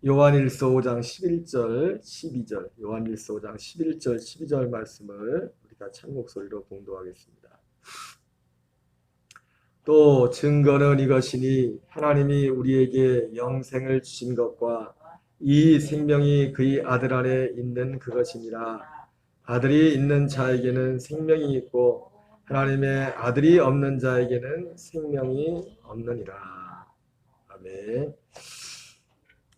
요한일서 5장 11절, 12절, 요한일서 5장 11절, 12절 말씀을 우리가 찬목소리로 봉독하겠습니다. 또 증거는 이것이니 하나님이 우리에게 영생을 주신 것과 이 생명이 그의 아들 안에 있는 그것이니라. 아들이 있는 자에게는 생명이 있고 하나님의 아들이 없는 자에게는 생명이 없느니라. 아멘.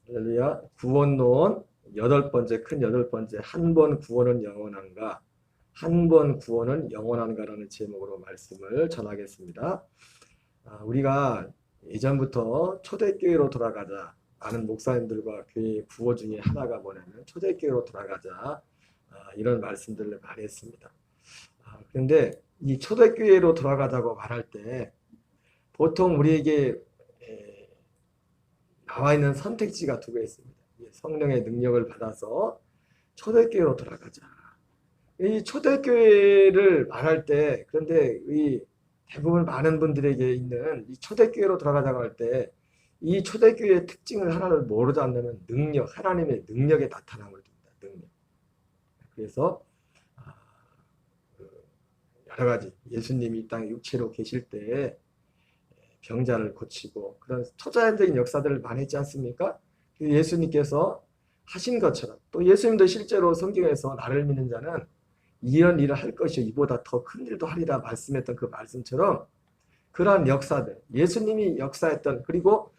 할렐루야. 구원론 여덟 번째 한 번 구원은 영원한가? 한 번 구원은 영원한가라는 제목으로 말씀을 전하겠습니다. 우리가 예전부터 초대교회로 돌아가자 아는 목사님들과 교회 구호 중에 하나가 뭐냐면 초대교회로 돌아가자 이런 말씀들을 많이 했습니다. 그런데 이 초대교회로 돌아가자고 말할 때 보통 우리에게 나와 있는 선택지가 두 개 있습니다. 성령의 능력을 받아서 초대교회로 돌아가자. 이 초대교회를 말할 때 그런데 이 대부분 많은 분들에게 있는 이 초대교회로 돌아가자고 할 때 이 초대교회의 특징을 하나를 모르지 않는 능력, 하나님의 능력에 나타남을 둡니다. 능력. 그래서 여러 가지 예수님이 이 땅에 육체로 계실 때 병자를 고치고 그런 초자연적인 역사들을 많이 했지 않습니까? 예수님께서 하신 것처럼 또 예수님도 실제로 성경에서 나를 믿는 자는 이런 일을 할 것이요 이보다 더 큰 일도 하리라 말씀했던 그 말씀처럼 그러한 역사들 예수님이 역사했던 그리고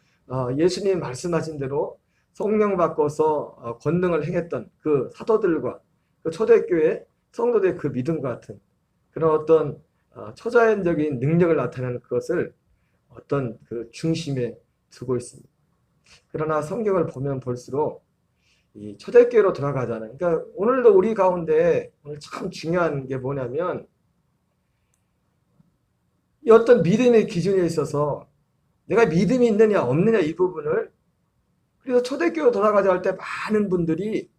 예수님이 말씀하신 대로 성령 받고서 권능을 행했던 그 사도들과 그 초대교회 성도들의 그 믿음과 같은 그런 어떤 초자연적인 능력을 나타내는 그것을 어떤 그 중심에 두고 있습니다. 그러나 성경을 보면 볼수록 이 초대교회로 돌아가자는 그러니까 오늘도 우리 가운데 오늘 참 중요한 게 뭐냐면 이 어떤 믿음의 기준에 있어서 내가 믿음이 있느냐 없느냐 이 부분을 그래서 초대교회로 돌아가자 할 때 많은 분들이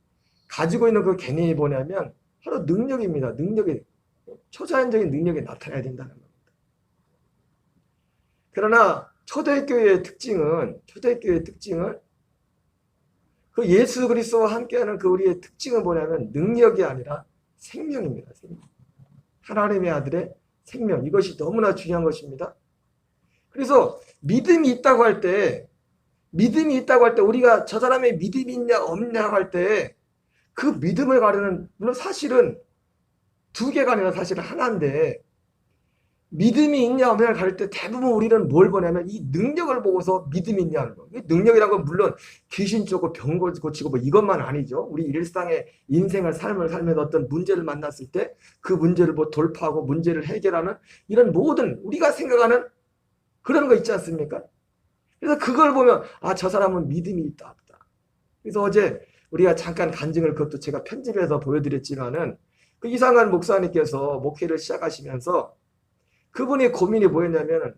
가지고 있는 그 개념이 뭐냐면 바로 능력입니다. 능력이 초자연적인 능력이 나타나야 된다는 겁니다. 그러나 초대교회의 특징은 그 예수 그리스도와 함께하는 그 우리의 특징은 뭐냐면 능력이 아니라 생명입니다. 생명. 하나님의 아들의 생명. 이것이 너무나 중요한 것입니다. 그래서 믿음이 있다고 할 때 우리가 저 사람의 믿음이 있냐 없냐 할 때 그 믿음을 가르는 물론 사실은 두 개가 아니라 사실은 하나인데 믿음이 있냐 없냐를 가릴 때 대부분 우리는 뭘 보냐면 이 능력을 보고서 믿음이 있냐는 거. 능력이란 건 물론 귀신 쫓고 병 고치고 뭐 이것만 아니죠. 우리 일상의 인생을 삶을 살면서 어떤 문제를 만났을 때 그 문제를 뭐 돌파하고 문제를 해결하는 이런 모든 우리가 생각하는 그런 거 있지 않습니까? 그래서 그걸 보면 저 사람은 믿음이 있다 없다. 그래서 어제 우리가 잠깐 간증을 그것도 제가 편집해서 보여드렸지만은 그 이상한 목사님께서 목회를 시작하시면서 그분의 고민이 뭐였냐면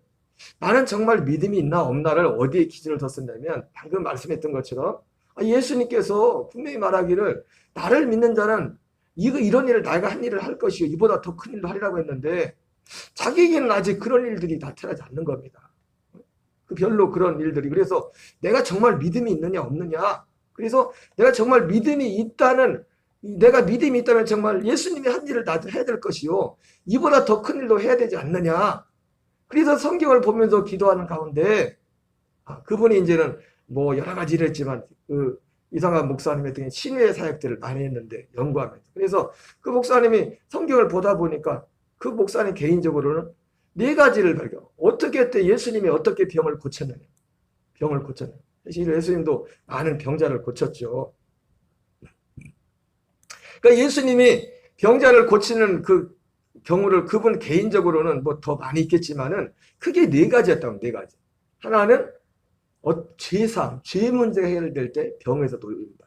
나는 정말 믿음이 있나 없나를 어디에 기준을 뒀었냐면 방금 말씀했던 것처럼 예수님께서 분명히 말하기를 나를 믿는 자는 이런 일을 내가 한 일을 할 것이요 이보다 더 큰 일도 하리라고 했는데 자기에게는 아직 그런 일들이 나타나지 않는 겁니다. 별로 그런 일들이 그래서 내가 정말 믿음이 있느냐 없느냐 그래서 내가 정말 믿음이 있다면 정말 예수님이 한 일을 나도 해야 될 것이요 이보다 더 큰 일도 해야 되지 않느냐. 그래서 성경을 보면서 기도하는 가운데 그분이 이제는 뭐 여러 가지 일을 했지만 그 이상한 목사님의 등의 신뢰의 사역들을 많이 했는데 연구하면서 그래서 그 목사님이 성경을 보다 보니까 그 목사님 개인적으로는 네 가지를 발견. 어떻게 했대 예수님이 어떻게 병을 고쳤느냐. 사실 예수님도 많은 병자를 고쳤죠. 그러니까 예수님이 병자를 고치는 그 경우를 그분 개인적으로는 뭐 더 많이 있겠지만은 크게 네 가지였다고 네 가지. 하나는 죄 문제가 해결될 때 병에서 도움받다.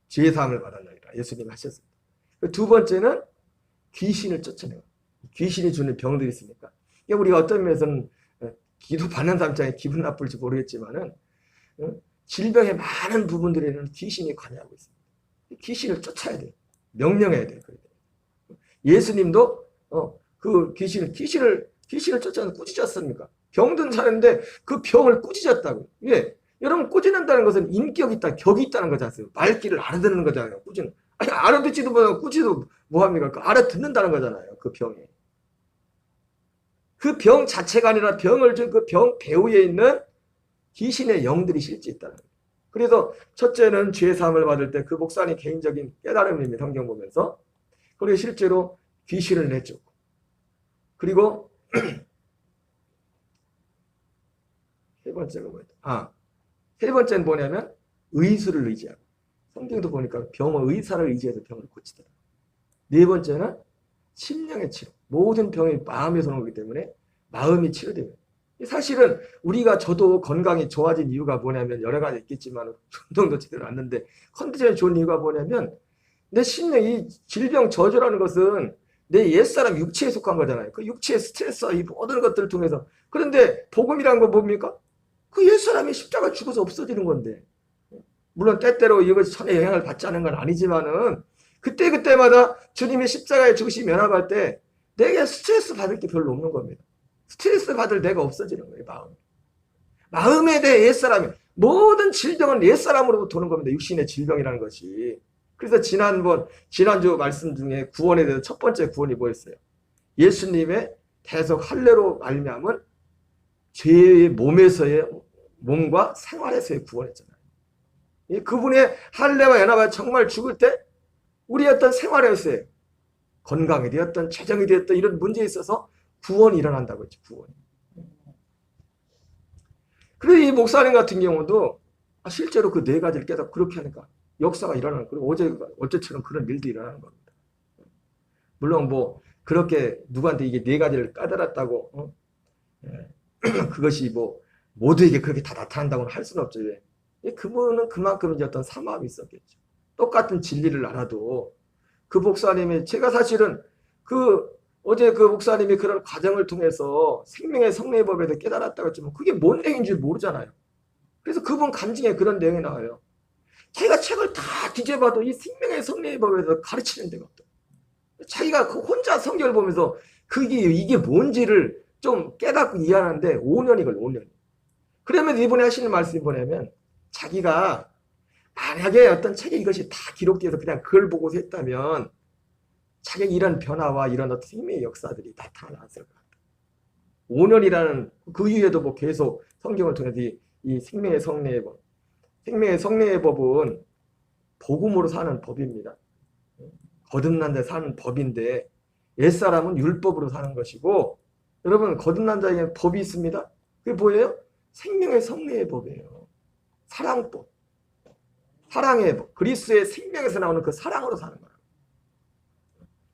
죄사함을 받았느니라 예수님 하셨습니다. 두 번째는 귀신을 쫓아내고 귀신이 주는 병들이 있으니까. 우리가 어떤 면에서는 기도 받는 사람 입장에 기분 나쁠지 모르겠지만은 질병의 많은 부분들에는 귀신이 관여하고 있습니다. 귀신을 쫓아야 돼요. 명령해야 돼요. 예수님도 그 귀신을 쫓아서 꾸짖었습니까? 병든 사람인데 그 병을 꾸짖었다고. 왜? 여러분 꾸짖는다는 것은 인격이 있다, 격이 있다는 거잖아요. 말귀를 알아듣는 거잖아요. 꾸짖는. 아니 알아듣지도 못하고 꾸짖어도 뭐합니까? 알아듣는다는 거잖아요. 그 병이. 그 병 자체가 아니라 병을 준 그 병 배후에 있는 귀신의 영들이 실제 있다는 거예요. 그래서 첫째는 죄 사함을 받을 때 그 목사님 개인적인 깨달음입니다. 성경 보면서. 그리고 실제로 귀신을 내쫓고. 그리고 세 번째가 뭐였다? 세 번째는 뭐냐면 의술을 의지하고. 성경도 보니까 병의 의사를 의지해서 병을 고치더라. 네 번째는 심령의 치료. 모든 병이 마음에서 오는 거기 때문에 마음이 치료됩니다. 사실은 우리가 저도 건강이 좋아진 이유가 뭐냐면 여러 가지 있겠지만 운동도 제대로 안 하는데 컨디션이 좋은 이유가 뭐냐면 내 심령, 이 질병 저주라는 것은 내 옛사람 육체에 속한 거잖아요. 그 육체의 스트레스와 이 모든 것들을 통해서. 그런데 복음이라는 건 뭡니까? 그 옛사람이 십자가 죽어서 없어지는 건데. 물론 때때로 이것이 천의 영향을 받지 않은 건 아니지만은 그때마다 주님이 십자가에 죽으시 면합할 때 내게 스트레스 받을 게 별로 없는 겁니다. 스트레스 받을 내가 없어지는 거예요. 마음에 대해 옛사람이. 모든 질병은 옛사람으로부터 오는 겁니다. 육신의 질병이라는 것이. 그래서 지난주 말씀 중에 구원에 대해서 첫 번째 구원이 뭐였어요? 예수님의 대속 할례로 말미암은 죄의 몸과 생활에서의 구원했잖아요. 그분의 할례와 연합하여 정말 죽을 때 우리 어떤 생활에서의 건강이 되었던 재정이 되었던 이런 문제에 있어서 구원이 일어난다고 했죠. 구원이. 그래서 이 목사님 같은 경우도 실제로 그 네 가지를 깨닫고 그렇게 하니까 역사가 일어나는 거예요. 어제처럼 그런 일도 일어나는 겁니다. 물론 뭐 그렇게 누구한테 이게 네 가지를 깨달았다고 그것이 뭐 모두에게 그렇게 다 나타난다고는 할 수는 없죠. 그분은 그만큼 이제 어떤 사마음이 있었겠죠. 똑같은 진리를 알아도 그 목사님이 제가 사실은 어제 그 목사님이 그런 과정을 통해서 생명의 성례의 법에 대해 깨달았다고 했지만 그게 뭔 내용인지 모르잖아요. 그래서 그분 간증에 그런 내용이 나와요. 자기가 책을 다 뒤져봐도 이 생명의 성례의 법에서 가르치는 데가 없다. 자기가 혼자 성경을 보면서 이게 뭔지를 좀 깨닫고 이해하는데 5년이 걸려, 5년. 그러면 이번에 하시는 말씀이 뭐냐면 자기가 만약에 어떤 책에 이것이 다 기록되어서 그냥 그걸 보고서 했다면 자기가 이런 변화와 이런 어떤 생명의 역사들이 나타났을 것 같다. 5년이라는 그 이후에도 뭐 계속 성경을 통해서 이 생명의 성례의 법. 생명의 성례의 법은 복음으로 사는 법입니다. 거듭난 데 사는 법인데 옛사람은 율법으로 사는 것이고 여러분 거듭난 자에게는 법이 있습니다. 그게 뭐예요? 생명의 성례의 법이에요. 사랑법. 사랑의 법. 그리스의 생명에서 나오는 그 사랑으로 사는 거예요.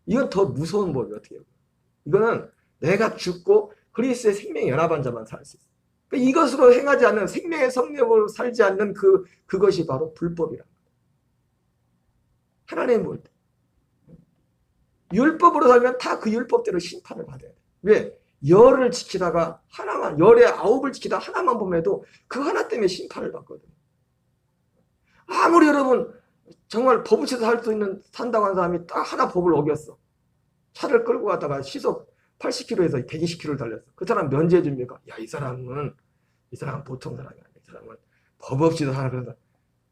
이건 더 무서운 법이에요. 어떻게 해요? 이거는 내가 죽고 그리스의 생명에 연합한 자만 살 수 있어요. 그러니까 이것으로 행하지 않는 생명의 성령으로 살지 않는 그것이 바로 불법이란 거예요. 하나님의 볼 때. 율법으로 살면 다 그 율법대로 심판을 받아야 돼요. 왜? 열을 지키다가 열의 9을 지키다 하나만 보면도 그 하나 때문에 심판을 받거든요. 아무리 여러분 정말 법을 지켜서 산다고 하는 사람이 딱 하나 법을 어겼어. 차를 끌고 가다가 시속 80km에서 120km를 달렸어. 그 사람 면제해 줍니까? 야, 이 사람은 보통 사람이 아니야. 이 사람은 법 없이도 하나 그런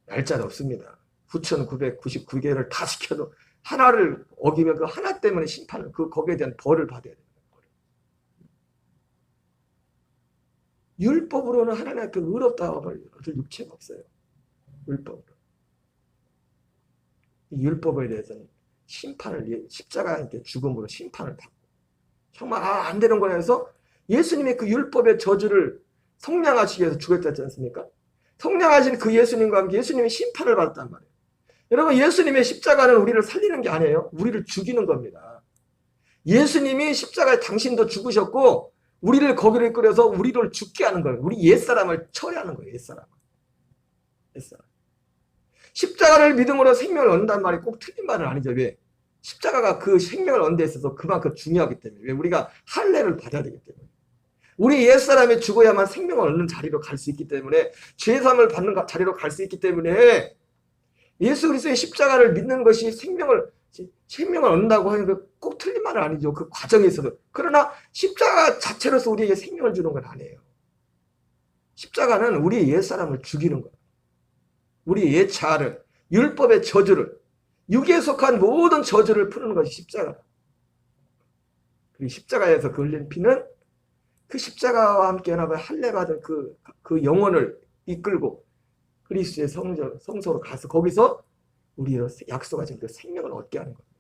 날짜는 없습니다. 9,999개를 다 지켜도 하나를 어기면 그 하나 때문에 심판을 거기에 대한 벌을 받아야 돼요. 율법으로는 하나님 그 의롭다고 얻을 육체가 없어요. 율법으로. 이 율법에 대해서는 십자가의 죽음으로 심판을 받고 정말 안 되는 거라 해서 예수님이 그 율법의 저주를 성량하시기 위해서 죽었지 않습니까? 성량하신 그 예수님과 함께 예수님이 심판을 받았단 말이에요. 여러분 예수님의 십자가는 우리를 살리는 게 아니에요. 우리를 죽이는 겁니다. 예수님이 십자가에 당신도 죽으셨고 우리를 거기로 이끌어서 우리를 죽게 하는 거예요. 우리 옛사람을 처리하는 거예요. 옛사람. 십자가를 믿음으로 생명을 얻는다는 말이 꼭 틀린 말은 아니죠. 왜? 십자가가 그 생명을 얻는 데 있어서 그만큼 중요하기 때문에. 왜? 우리가 할례를 받아야 되기 때문에. 우리 옛사람이 죽어야만 생명을 얻는 자리로 갈 수 있기 때문에 죄사함을 받는 자리로 갈 수 있기 때문에 예수 그리스도의 십자가를 믿는 것이 생명을 얻는다고 하는 게 꼭 틀린 말은 아니죠. 그 과정에 있어서. 그러나 십자가 자체로서 우리에게 생명을 주는 건 아니에요. 십자가는 우리 옛사람을 죽이는 거예요. 우리 옛 자아를, 율법의 저주를, 육에 속한 모든 저주를 푸는 것이 십자가다. 그리고 십자가에서 흘린 피는 그 십자가와 함께 연합을 할례받은 그 영혼을 이끌고 그리스도의 성소로 가서 거기서 우리로 약속하신 그 생명을 얻게 하는 겁니다.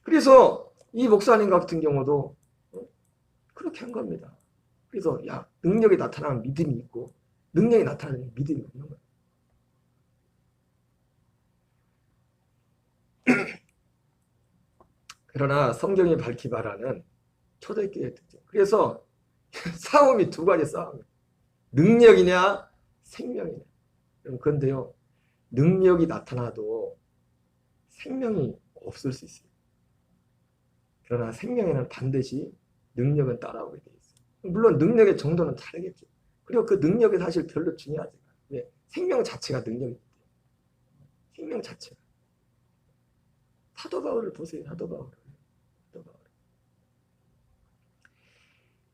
그래서 이 목사님 같은 경우도 그렇게 한 겁니다. 그래서 능력이 나타나면 믿음이 있고 능력이 나타나면 믿음이 없는 거예요. 그러나 성경이 밝히 말하는 초대교회의 특징. 그래서 싸움이 두 가지 싸움이에요. 능력이냐 생명이냐. 그런데요. 능력이 나타나도 생명이 없을 수 있어요. 그러나 생명에는 반드시 능력은 따라오게 돼 있어요. 물론 능력의 정도는 다르겠죠. 그리고 그 능력이 사실 별로 중요하지 않아요. 왜? 생명 자체가 능력이기 때문에. 생명 자체가. 사도 바울을 보세요. 사도 바울.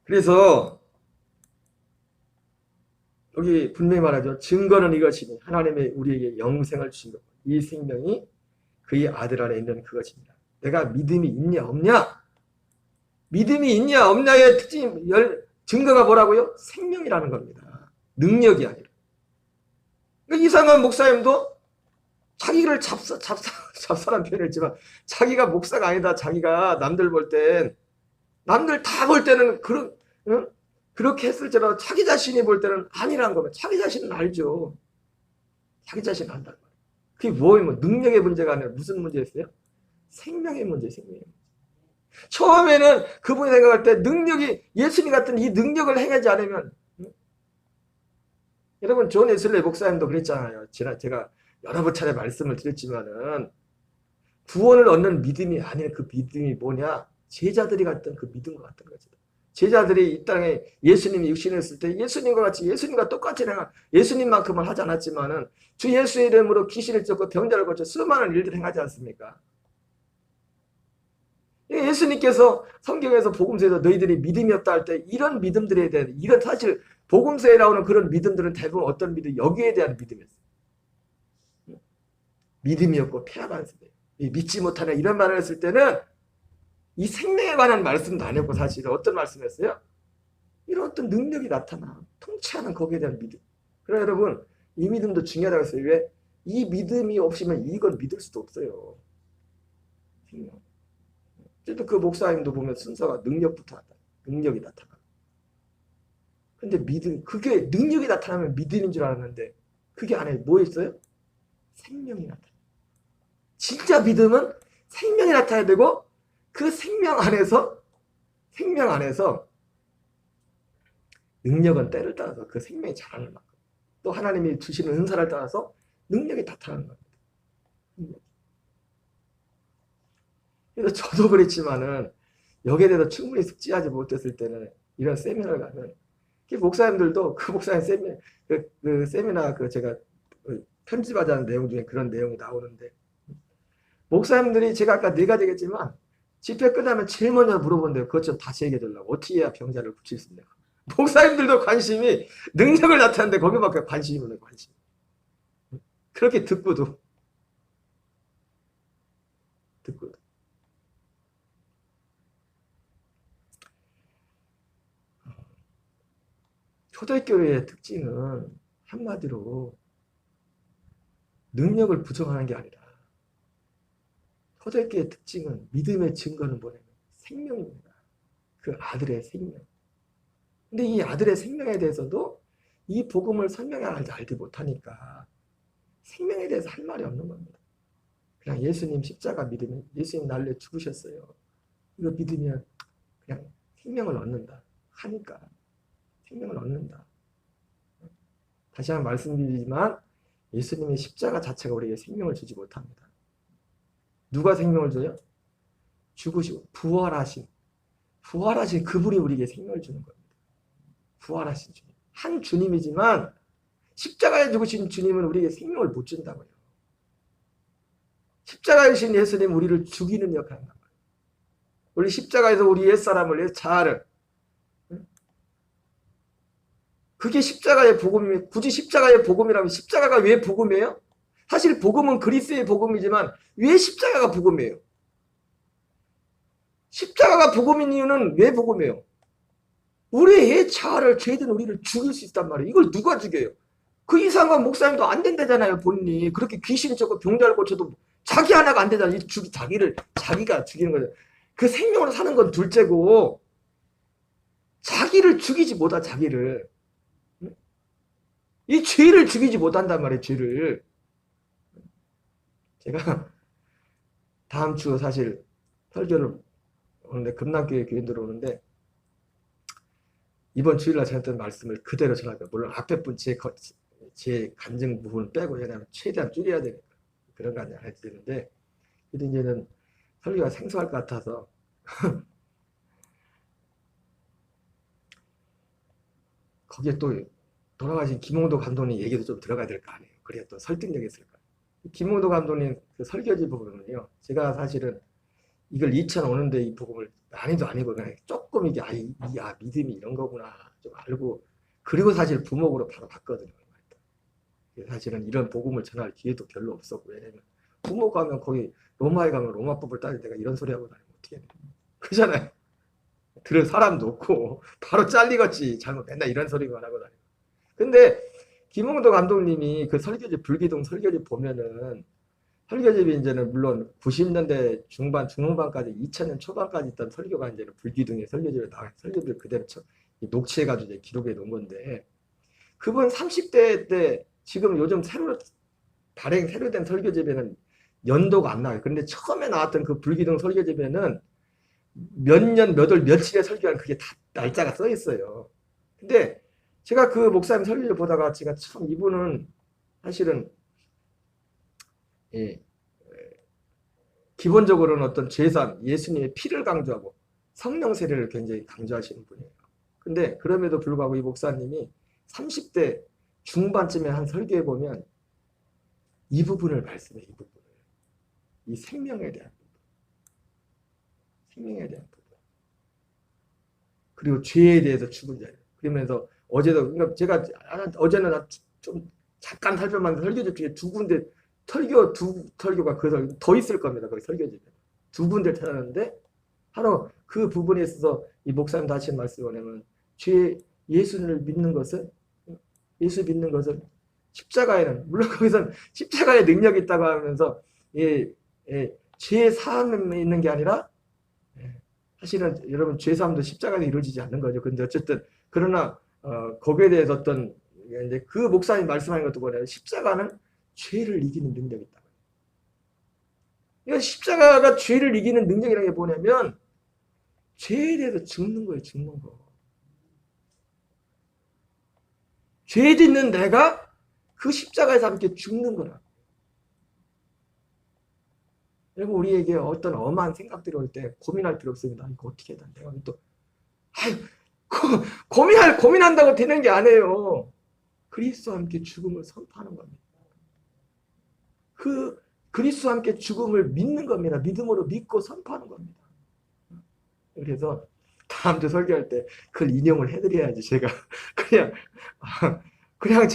그래서 여기 분명히 말하죠. 증거는 이것이니 하나님의 우리에게 영생을 주신 것. 이 생명이 그의 아들 안에 있는 그것입니다. 내가 믿음이 있냐 없냐? 믿음이 있냐 없냐의 특징, 증거가 뭐라고요? 생명이라는 겁니다. 능력이 아니라. 이상한 목사님도 자기를 잡사란 표현을 했지만 자기가 목사가 아니다. 자기가 남들 볼 땐 남들 다 볼 때는 그렇게 했을지라도 자기 자신이 볼 때는 아니라는 거면 자기 자신은 알죠. 자기 자신은 안다는 거예요. 그게 뭐예요? 능력의 문제가 아니라 무슨 문제였어요? 생명의 문제, 생명의 문제. 처음에는 그분이 생각할 때 능력이 예수님 같은 이 능력을 행하지 않으면 여러분 존 웨슬리 목사님도 그랬잖아요. 제가 여러 차례 말씀을 드렸지만은 구원을 얻는 믿음이 아니라 그 믿음이 뭐냐? 제자들이 갔던 그 믿음과 같은 거죠. 제자들이 이 땅에 예수님이 육신했을 때 예수님과 같이 예수님과 똑같이 내가 예수님만큼은 하지 않았지만은 주 예수의 이름으로 귀신을 쫓고 병자를 고쳐 수많은 일들을 행하지 않습니까? 예수님께서 성경에서 복음서에서 너희들이 믿음이 없다 할 때 이런 믿음들에 대한 이런 사실 복음서에 나오는 그런 믿음들은 대부분 어떤 믿음? 여기에 대한 믿음이었어요. 믿음이 없고 폐하만 했어요. 믿지 못하는 이런 말을 했을 때는 이 생명에 관한 말씀도 아니었고 사실 어떤 말씀이었어요? 이런 어떤 능력이 나타나 통치하는 거기에 대한 믿음. 그러나 여러분 이 믿음도 중요하다고 했어요. 왜? 이 믿음이 없으면 이걸 믿을 수도 없어요. 생명. 어쨌든 그 목사님도 보면 순서가 능력부터 하다. 능력이 나타나. 근데 믿음, 그게 능력이 나타나면 믿음인 줄 알았는데 그게 안에 뭐 있어요? 생명이 나타나. 진짜 믿음은 생명이 나타나야 되고 그 생명 안에서 능력은 때를 따라서 그 생명이 자라는 만큼 또 하나님이 주시는 은사를 따라서 능력이 나타나는 겁니다. 그래서 저도 그랬지만은 여기에 대해서 충분히 숙지하지 못했을 때는 이런 세미나를 가면 목사님들도 그 목사님 세미나 제가 편집하자는 내용 중에 그런 내용이 나오는데 목사님들이 제가 아까 4가지 얘기했지만 집회 끝나면 제일 먼저 물어본대요. 그것 좀 다시 얘기해 달라고. 어떻게 해야 병자를 고칠 수 있냐. 목사님들도 관심이 능력을 나타내는데 거기밖에 관심이 없는 관심. 그렇게 듣고도. 초대교회의 특징은 한마디로 능력을 부정하는 게 아니라 초대교회의 특징은 믿음의 증거는 뭐냐면 생명입니다. 그 아들의 생명. 근데 이 아들의 생명에 대해서도 이 복음을 설명하지 알지 못하니까 생명에 대해서 할 말이 없는 겁니다. 그냥 예수님 십자가 믿으면 예수님 날려 죽으셨어요. 이거 믿으면 그냥 생명을 얻는다. 하니까 생명을 얻는다. 다시 한번 말씀드리지만 예수님의 십자가 자체가 우리에게 생명을 주지 못합니다. 누가 생명을 줘요? 죽으시고 부활하신 그분이 우리에게 생명을 주는 겁니다. 부활하신 주님. 한 주님이지만 십자가에 죽으신 주님은 우리에게 생명을 못 준다고요. 십자가에 주신 예수님 우리를 죽이는 역할을 합니다. 우리 십자가에서 우리 옛사람을, 옛 자아를 그게 십자가의 복음이, 굳이 십자가의 복음이라면 십자가가 왜 복음이에요? 사실 복음은 그리스도의 복음이지만 왜 십자가가 복음이에요? 십자가가 복음인 이유는 왜 복음이에요? 우리의 자아를, 죄된 우리를 죽일 수 있단 말이에요. 이걸 누가 죽여요? 그 이상한 목사님도 안 된다잖아요, 본인이. 그렇게 귀신 쫓고 병잘 고쳐도 자기 하나가 안 되잖아요. 자기가 죽이는 거죠. 그 생명으로 사는 건 둘째고, 자기를 죽이지 못하, 자기를. 이 죄를 죽이지 못한단 말이에요, 죄를. 제가 다음 주 사실 설교를 오는데, 금남교회 교인들 오는데, 이번 주일날 전했던 말씀을 그대로 전하고요. 물론 앞에 분 제 간증 부분을 빼고, 왜냐하면 최대한 줄여야 되니까. 그런 거 아니야, 해야 되는데, 이제는 설교가 생소할 것 같아서, 거기에 또 돌아가신 김홍도 감독님 얘기도 좀 들어가야 될 거 아니에요. 그래야 또 설득력이 있을 거예요. 김홍도 감독님 그 설교지 부분은요, 제가 사실은 이걸 2005년도에 이 복음을 많이도 아니고 그냥 조금 이게 믿음이 이런 거구나 좀 알고, 그리고 사실 부목으로 바로 갔거든요. 사실은 이런 복음을 전할 기회도 별로 없었고, 왜냐면 부목 가면 거기 로마에 가면 로마법을 따질 때가 이런 소리 하고 다니면 어떻게 해야 돼? 그잖아요. 들을 사람도 없고 바로 잘리겠지. 잘못 맨날 이런 소리만 하고 다니고. 근데 김홍도 감독님이 그 설교집, 불기둥 설교집 보면은, 설교집이 이제는 물론 90년대 중반, 중후반까지 2000년 초반까지 있던 설교가 이제는 불기둥의 설교집에 나와, 설교들 그대로 녹취해가지고 이제 기록해 놓은 건데, 그분 30대 때 지금 요즘 새로 된 설교집에는 연도가 안 나와요. 그런데 처음에 나왔던 그 불기둥 설교집에는 몇 년, 몇 월, 며칠에 설교한 그게 다 날짜가 써 있어요. 근데 제가 그 목사님 설교를 보다가 제가 참 이분은 사실은 예, 기본적으로는 어떤 죄산, 예수님의 피를 강조하고 성령 세례를 굉장히 강조하시는 분이에요. 근데 그럼에도 불구하고 이 목사님이 30대 중반쯤에 한 설교에 보면 이 부분을 말씀해, 이 부분을. 이 생명에 대한 부분. 생명에 대한 부분. 그리고 죄에 대해서 죽은 자예요. 그러면서 어제도, 그러니까 제가 어제는 좀 잠깐 살펴봤는데 설교집 중에 두 군데 두 설교가 더 있을 겁니다. 거기 설교집에. 두 군데를 찾았는데, 바로 그 부분에 있어서 이 목사님 하신 말씀을 보면, 예수를 믿는 것은, 예수 믿는 것은 십자가에는, 물론 거기서는 십자가에 능력이 있다고 하면서, 죄 사함에 있는 게 아니라, 사실은 여러분 죄 사함도 십자가에 이루어지지 않는 거죠. 근데 어쨌든, 그러나, 거기에 대해서 어떤, 이제 그 목사님 말씀하는 것도 뭐냐면, 십자가는 죄를 이기는 능력이 있다. 그러니까 십자가가 죄를 이기는 능력이라는 게 뭐냐면, 죄에 대해서 죽는 거예요, 죽는 거. 죄 짓는 내가 그 십자가에서 함께 죽는 거라. 여러분, 우리에게 어떤 엄한 생각들이 올 때 고민할 필요 없습니다. 이거 어떻게 해야 되나? 내가 또, 고민한다고 되는 게 아니에요. 그리스도와 함께 죽음을 선포하는 겁니다. 그 그리스도와 함께 죽음을 믿는 겁니다. 믿음으로 믿고 선포하는 겁니다. 그래서 다음 주 설교할 때 그걸 인용을 해드려야지, 제가. 그냥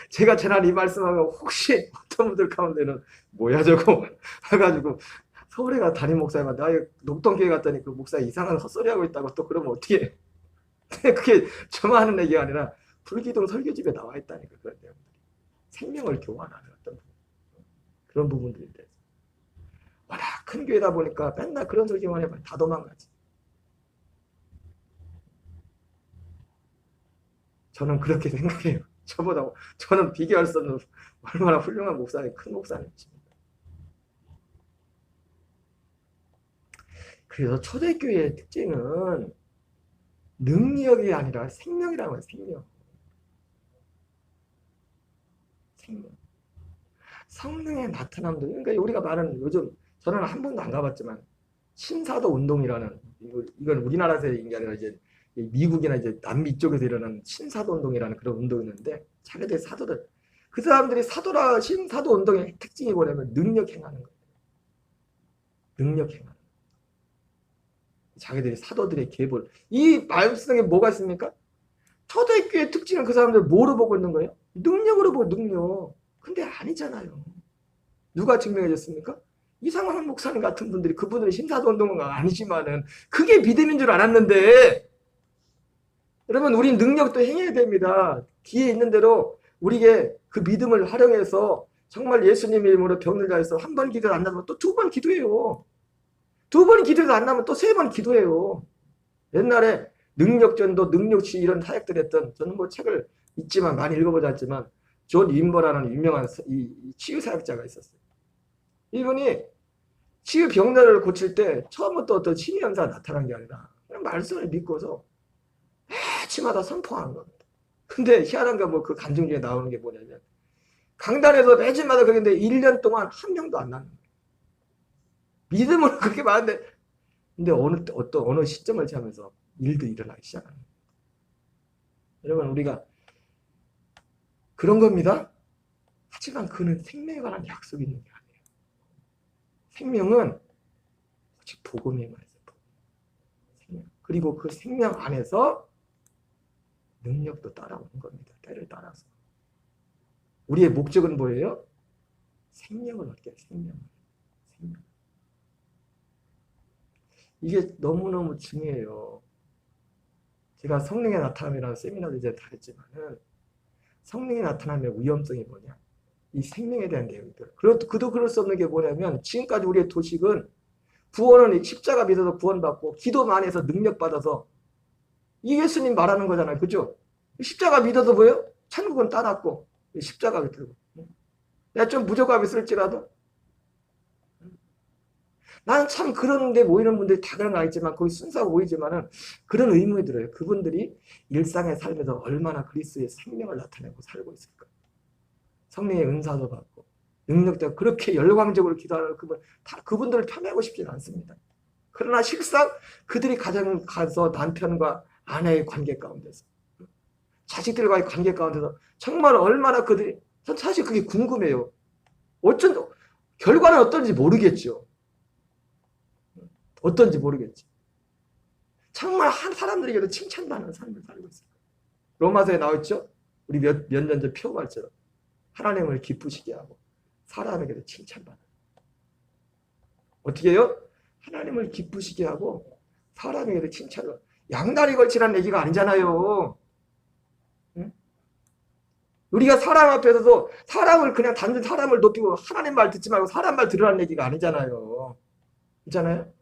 제가 지난 이 말씀하면 혹시 어떤 분들 가운데는 뭐야 저거 해가지고 서울에 가 담임 목사님한테, 녹동교회 갔더니 그 목사 이상한 헛소리하고 있다고 또 그러면 어떻게 해? 그게 저만 하는 얘기가 아니라 불기둥 설교집에 나와 있다니까. 그런 내용들이 생명을 교환하는 어떤 부분, 그런 부분들인데, 워낙 큰 교회다 보니까 맨날 그런 설교만 해봐요. 다 도망가지. 저는 그렇게 생각해요. 저는 비교할 수 없는 얼마나 훌륭한 목사님, 큰 목사님이십니다. 그래서 초대교회의 특징은 능력이 아니라 생명이라고 해요. 생명. 성령의 나타남도, 그러니까 우리가 말하는, 요즘 저는 한 번도 안 가봤지만 신사도 운동이라는, 이건 우리나라에서 얘기한 게 아니라 이제 미국이나 이제 남미 쪽에서 일어나는 신사도 운동이라는 그런 운동이 있는데, 자기들 사도들, 그 사람들이 신사도 운동의 특징이 뭐냐면 능력 행하는 거예요. 능력 행하는. 자기들이 사도들의 계보를, 이 말씀에 뭐가 있습니까? 초대교회 특징은 그 사람들 뭐로 보고 있는 거예요? 능력으로 보고, 능력. 근데 아니잖아요. 누가 증명해 줬습니까? 이상한 목사님 같은 분들이, 그분들이 심사동동은 아니지만은 그게 믿음인 줄 알았는데, 여러분 우린 능력도 행해야 됩니다. 뒤에 있는 대로 우리에게 그 믿음을 활용해서 정말 예수님 이름으로 병을 다해서 한 번 기도 안 나면 또 두 번 기도해요. 두 번 기도도 안 나면 또 세 번 기도해요. 옛날에 능력전도 능력치 이런 사역들 했던, 저는 뭐 책을 읽지만 많이 읽어보지 않지만 존 윈버라는 유명한 이 치유 사역자가 있었어요. 이분이 치유 병들을 고칠 때 처음부터 어떤 신의 현상이 나타난 게 아니라 그냥 말씀을 믿고서 매치마다 선포하는 겁니다. 근데 희한한 게 뭐 그 간증 중에 나오는 게 뭐냐면 강단에서 매주마다 그랬는데 1년 동안 한 명도 안 낳는 거예요. 믿음으로 그렇게 많은데, 근데 어느 시점을 지나면서 일도 일어나기 시작하는 거예요. 여러분 우리가 그런 겁니다. 하지만 그는 생명에 관한 약속이 있는 게 아니에요. 생명은 오직 복음에만 있어요. 생명. 그리고 그 생명 안에서 능력도 따라오는 겁니다. 때를 따라서. 우리의 목적은 뭐예요? 생명을 얻게, 생명. 이게 너무너무 중요해요. 제가 성령의 나타남이라는 세미나도 이제 다 했지만은, 성령의 나타남의 위험성이 뭐냐? 이 생명에 대한 내용들. 그도 그럴 수 없는 게 뭐냐면, 지금까지 우리의 도식은 구원은 십자가 믿어서 구원받고, 기도만 해서 능력받아서, 이 예수님 말하는 거잖아요. 그죠? 십자가 믿어서 뭐예요? 천국은 따랐고, 십자가 믿고. 내가 좀 부족함이 있을지라도, 나는 참 그런데 모이는 분들이 다 그런 거 아니지만, 거기 순수하고 모이지만은, 그런 의문이 들어요. 그분들이 일상의 삶에서 얼마나 그리스도의 생명을 나타내고 살고 있을까. 성령의 은사도 받고, 능력도 그렇게 열광적으로 기도하는 그분들을 폄하하고 싶지는 않습니다. 그러나 실상 그들이 가정을 가서 남편과 아내의 관계 가운데서, 자식들과의 관계 가운데서 정말 얼마나 그들이, 전 사실 그게 궁금해요. 결과는 어떤지 모르겠죠. 어떤지 모르겠지. 정말 한 사람들에게도 칭찬받는 삶을 살고 있어요. 로마서에 나왔죠? 우리 몇 년 전 표말처럼 하나님을 기쁘시게 하고 사람에게도 칭찬받는. 어떻게 해요? 하나님을 기쁘시게 하고 사람에게도 칭찬을. 양다리 걸치라는 얘기가 아니잖아요. 응? 우리가 사람 앞에서도 사람을 그냥 단순히 사람을 높이고 하나님 말 듣지 말고 사람 말 들으라는 얘기가 아니잖아요. 있잖아요?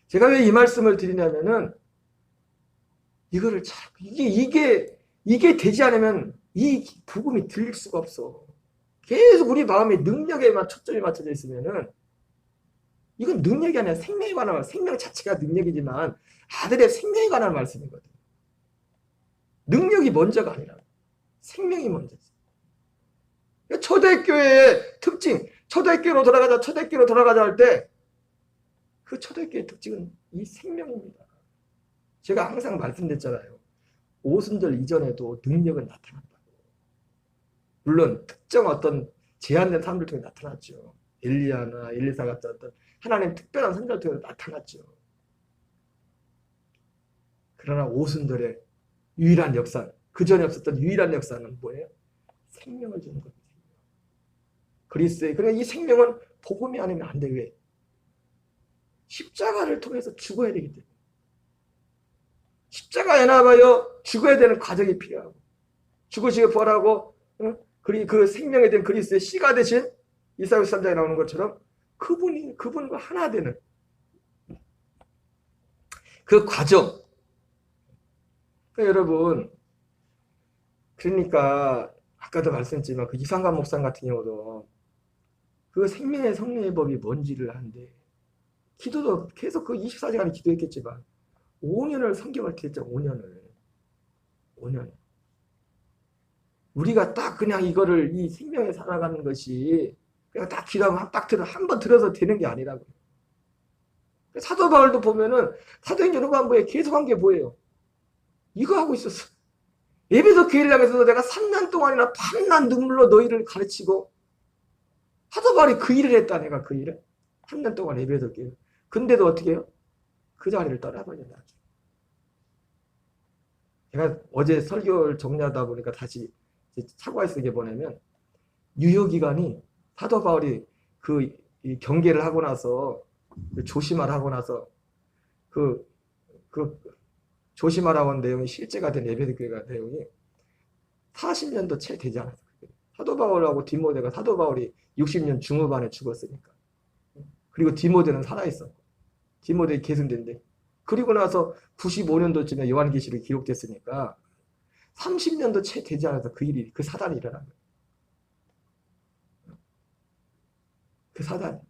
제가 왜 이 말씀을 드리냐면은, 이거를 참, 이게 되지 않으면 이 복음이 들릴 수가 없어. 계속 우리 마음에 능력에만 초점이 맞춰져 있으면은, 이건 능력이 아니라 생명에 관한, 생명 자체가 능력이지만 아들의 생명에 관한 말씀이거든. 능력이 먼저가 아니라 생명이 먼저지. 초대교회의 특징, 초대교회로 돌아가자 할 때, 그 초대교회의 특징은 이 생명입니다. 제가 항상 말씀드렸잖아요. 오순절 이전에도 능력은 나타난다고. 물론 특정 어떤 제한된 사람들 통해 나타났죠. 엘리야나 엘리사 같은 어떤 하나님 특별한 선자를 통해 나타났죠. 그러나 오순절의 유일한 역사, 그 전에 없었던 유일한 역사는 뭐예요? 생명을 주는 겁니다. 그리스도의, 그러니까 이 생명은 복음이 아니면 안 돼. 왜? 십자가를 통해서 죽어야 되기 때문에. 십자가에 나가요 죽어야 되는 과정이 필요하고, 죽으시고 부활하고, 그 생명에 대한 그리스도의 씨가 되신 이사야서 3장에 나오는 것처럼 그분과 하나 되는 그 과정. 그러니까 여러분, 그러니까 아까도 말씀했지만 그 이상관 목사 같은 경우도 그 생명의 성령의 법이 뭔지를 하는데, 기도도 계속 그 24시간을 기도했겠지만 5년을 성경을 듣죠. 5년을. 우리가 딱 그냥 이거를 이 생명에 살아가는 것이 그냥 딱 기도하면 한번 들어서 되는 게 아니라고요. 사도 바울도 보면은 사도행전 후반부에 계속한 게 뭐예요? 이거 하고 있었어. 에베소 교회를 향해서도 내가 3년 동안이나 밤낮 눈물로 너희를 가르치고, 사도 바울이 그 일을 했다. 내가 그 일을 3년 동안 에베소 교회. 근데도 어떻게 해요? 그 자리를 떠나버렸다. 제가 어제 설교를 정리하다 보니까 다시 차고에 쓰게 보내면 유효기간이 사도 바울이 이 경계를 하고 나서 조심하라 하고 나서 그 조심하라고 하는 내용이 실제가 된 에베소교회가 내용이 40년도 채 되지 않았어요. 사도 바울하고 디모데가 사도 바울이 60년 중후반에 죽었으니까. 그리고 디모데는 살아있었고 디모데 계승된데 그리고 나서 95년도쯤에 요한계시록이 기록됐으니까 30년도 채 되지 않아서 그 사단이 일어난 거예요. 그 사단.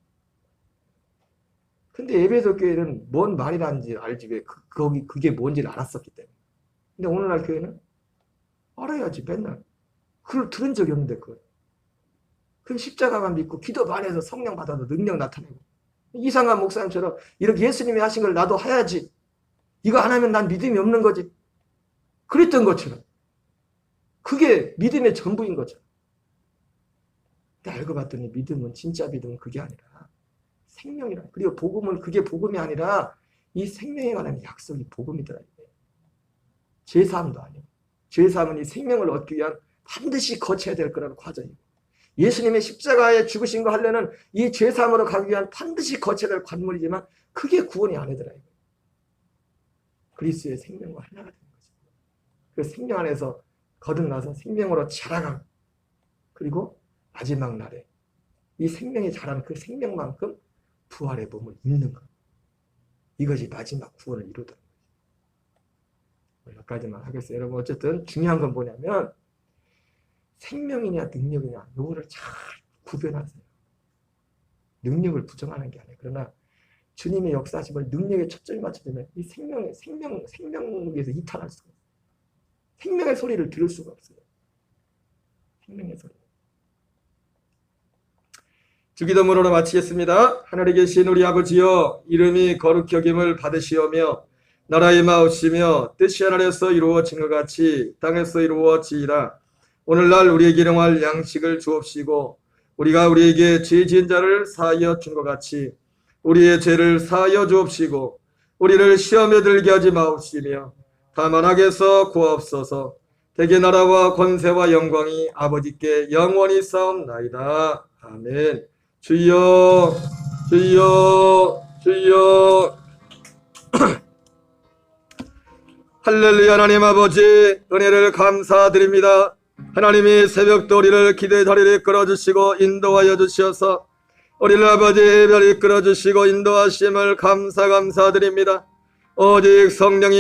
근데 에베소 교회는 뭔 말이라는지 알지 왜 그게 뭔지를 알았었기 때문에. 근데 오늘날 교회는 알아야지 맨날. 그걸 들은 적이 없는데 그걸. 그 십자가만 믿고 기도 많이 해서 성령 받아도 능력 나타내고 이상한 목사님처럼 이렇게 예수님이 하신 걸 나도 해야지. 이거 안 하면 난 믿음이 없는 거지. 그랬던 것처럼. 그게 믿음의 전부인 거죠. 근데 알고 봤더니 믿음은 진짜 믿음은 그게 아니라 생명이라. 그리고 복음은 그게 복음이 아니라 이 생명에 관한 약속이 복음이더라. 죄사함도 아니고 죄사함은 이 생명을 얻기 위한 반드시 거쳐야 될 거라는 과정이고 예수님의 십자가에 죽으신 거 하려는 이 죄사함으로 가기 위한 반드시 거쳐야 될 관문이지만 그게 구원이 아니더라. 그리스도의 생명과 하나가 되는 거죠. 그 생명 안에서 거듭나서 생명으로 자라가고 그리고 마지막 날에 이 생명이 자라는 그 생명만큼 부활의 몸을 입는 것. 이것이 마지막 구원을 이루더라고요. 여기까지만 하겠어요. 여러분 어쨌든 중요한 건 뭐냐면 생명이냐 능력이냐 이거를 잘 구별하세요. 능력을 부정하는 게 아니에요. 그러나 주님의 역사하심을 능력에 초점을 맞추면 이 생명에서 이탈할 수가 없어요. 생명의 소리를 들을 수가 없어요. 생명의 소리. 주기도문으로 마치겠습니다. 하늘에 계신 우리 아버지여 이름이 거룩히 여김을 받으시오며 나라의 마옵시며 뜻이 하늘에서 이루어진 것 같이 땅에서 이루어지이다. 오늘날 우리에게 일용할 양식을 주옵시고 우리가 우리에게 죄 지은 자를 사하여 준 것 같이 우리의 죄를 사하여 주옵시고 우리를 시험에 들게 하지 마옵시며 다만 악에서 구하옵소서. 대개 나라와 권세와 영광이 아버지께 영원히 싸움나이다. 아멘. 주여 주여 주여. 할렐루야. 하나님 아버지 은혜를 감사드립니다. 하나님이 새벽도 우리를 기도의 자리를 이끌어주시고 인도하여 주시어서 우리를 아버지 예배를 이끌어주시고 인도하심을 감사드립니다. 오직 성령이